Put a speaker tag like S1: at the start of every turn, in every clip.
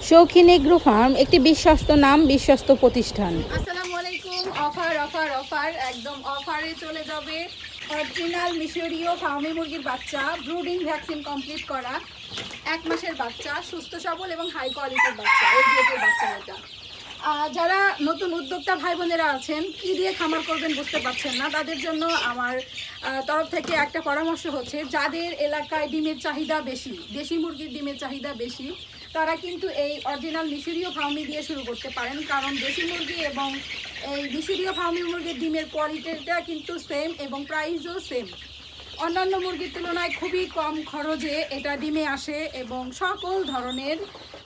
S1: শৌখিন agro farm একটি বিশ্বস্ত নাম, বিশ্বস্ত প্রতিষ্ঠান।
S2: আসসালামু আলাইকুম। অফার অফার অফার একদম অফারে চলে যাবে অরিজিনাল মিশরীয় ফার্মি মুরগির বাচ্চা, ব্রুডিং ভ্যাকসিন কমপ্লিট করা 1 মাসের বাচ্চা, সুস্থ সবল এবং হাই কোয়ালিটির বাচ্চা, এই গ্রেডের বাচ্চা এটা। যারা নতুন উদ্যোক্তা ভাই বোনেরা আছেন, কি দিয়ে খামার করবেন বুঝতে পারছেন না, তাদের জন্য আমার তরফ থেকে একটা পরামর্শ হচ্ছে, যাদের এলাকায় ডিমের চাহিদা বেশি, দেশি মুরগির ডিমের চাহিদা বেশি, তারা কিন্তু এই অরিজিনাল মিশরীয় ফার্মি দিয়ে শুরু করতে পারেন। কারণ দেশি মুরগি এবং এই মিশরীয় ফার্মি মুরগির ডিমের কোয়ালিটিটা কিন্তু সেম এবং প্রাইসও সেম। অন্যান্য মুরগির তুলনায় খুবই কম খরচে এটা ডিমে আসে এবং সকল ধরনের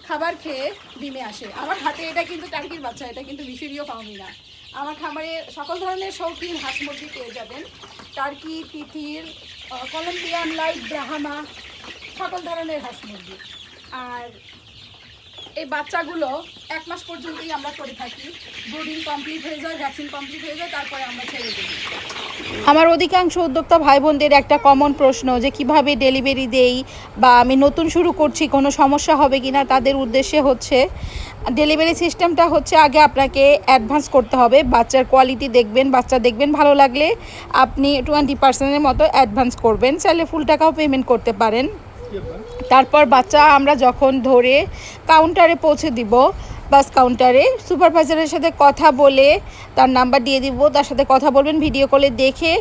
S2: খাবার খেয়ে ডিমে আসে। আমার হাতে এটা কিন্তু টার্কির বাচ্চা, এটা কিন্তু মিশরীয় ফার্মি না। আমার খামারে সকল ধরনের শৌখিন হাঁস মুরগি পেয়ে যাবেন, টার্কি, তিতির, কলম্বিয়ান লাইট, ব্রাহ্মা, সকল ধরনের হাঁস মুরগি। আর এই বাচ্চাগুলো 1 মাস পর্যন্তই আমরা করে থাকি। ব্রুডিং কমপ্লিট হয়ে যায়, ভ্যাকসিন কমপ্লিট হয়ে যায়, তারপরে আমরা ছেড়ে দিই।
S1: আমার অধিকাংশ উদ্যোক্তা ভাই বোনদের একটা কমন প্রশ্ন যে কিভাবে ডেলিভারি দেই বা আমি নতুন শুরু করছি, কোনো সমস্যা হবে কিনা। তাদের উদ্দেশ্যে হচ্ছে ডেলিভারি সিস্টেমটা হচ্ছে, আগে আপনাকে অ্যাডভান্স করতে হবে। বাচ্চার কোয়ালিটি দেখবেন, বাচ্চা দেখবেন, ভালো লাগলে আপনি 20% মতো অ্যাডভান্স করবেন, চাইলে ফুল টাকাও পেমেন্ট করতে পারেন। তারপর বাচ্চা আমরা যখন ধরে কাউন্টারে পৌঁছে দিব, বাস কাউন্টারে সুপারভাইজারের সাথে কথা বলে তার নাম্বার দিয়ে দিব, তার সাথে কথা বলবেন, ভিডিও কলে দেখে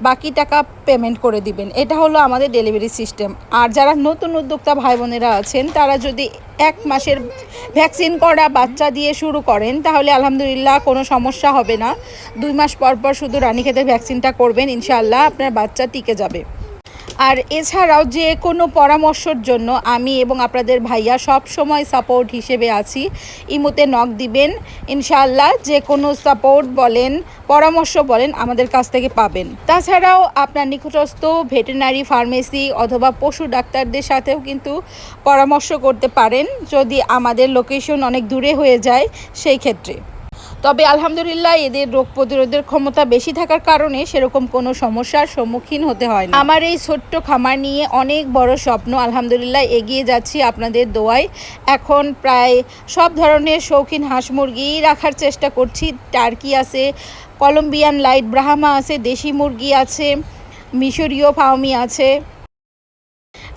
S1: বাকি টাকা পেমেন্ট করে দিবেন। এটা হলো আমাদের ডেলিভারি সিস্টেম। আর যারা নতুন উদ্যোক্তা ভাই বোনেরা আছেন, তারা যদি 1 মাসের ভ্যাকসিন করা বাচ্চা দিয়ে শুরু করেন, তাহলে আলহামদুলিল্লাহ কোনো সমস্যা হবে না। 2 মাস পর পর শুধু রানীক্ষেতের ভ্যাকসিনটা করবেন, ইনশাআল্লাহ আপনার বাচ্চা টিকে যাবে। আর এছাড়াও যে কোনো পরামর্শের জন্য আমি এবং আপনাদের ভাইয়া সব সময় সাপোর্ট হিসেবে আছি। ইমোতে নক দিবেন, ইনশাআল্লাহ যে কোনো সাপোর্ট বলেন, পরামর্শ বলেন, আমাদের কাছ থেকে পাবেন। তাছাড়াও আপনার নিকটস্থ ভেটেরিনারি ফার্মেসি অথবা পশু ডাক্তারদের সাথেও কিন্তু পরামর্শ করতে পারেন, যদি আমাদের লোকেশন অনেক দূরে হয়ে যায় সেই ক্ষেত্রে। তবে আলহামদুলিল্লাহ এদের রোগ প্রতিরোধের ক্ষমতা বেশি থাকার কারণে সেরকম কোনো সমস্যার সম্মুখীন হতে হয় না। আমার এই ছোট্ট খামার নিয়ে অনেক বড় স্বপ্ন, আলহামদুলিল্লাহ এগিয়ে যাচ্ছি আপনাদের দোয়ায়। এখন প্রায় সব ধরনের শৌখিন হাঁস মুরগি রাখার চেষ্টা করছি। টার্কি আছে, কলম্বিয়ান লাইট ব্রাহ্মা আছে, দেশি মুরগি আছে, মিশরীয় ফার্মি আছে,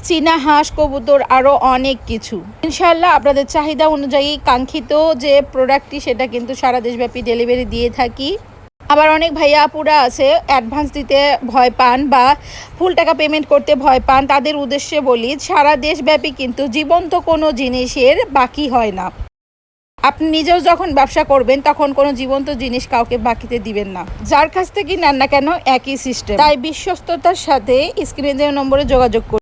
S1: চীনা হাঁস, কবুতর, আরও অনেক কিছু। ইনশাআল্লাহ আপনাদের চাহিদা অনুযায়ী কাঙ্ক্ষিত যে প্রোডাক্টটি, সেটা কিন্তু সারা দেশব্যাপী ডেলিভারি দিয়ে থাকি। আবার অনেক ভাইয়া আপুরা আছে অ্যাডভান্স দিতে ভয় পান বা ফুল টাকা পেমেন্ট করতে ভয় পান, তাদের উদ্দেশ্যে বলি, সারা দেশব্যাপী কিন্তু জীবন্ত কোনো জিনিসের বাকি হয় না। আপনি নিজেও যখন ব্যবসা করবেন, তখন কোনো জীবন্ত জিনিস কাউকে বাকিতে দিবেন না, যার কাছ থেকে নেন না কেন একই সিস্টেম। তাই বিশ্বস্ততার সাথে স্ক্রিনে দেওয়া নম্বরে যোগাযোগ করুন।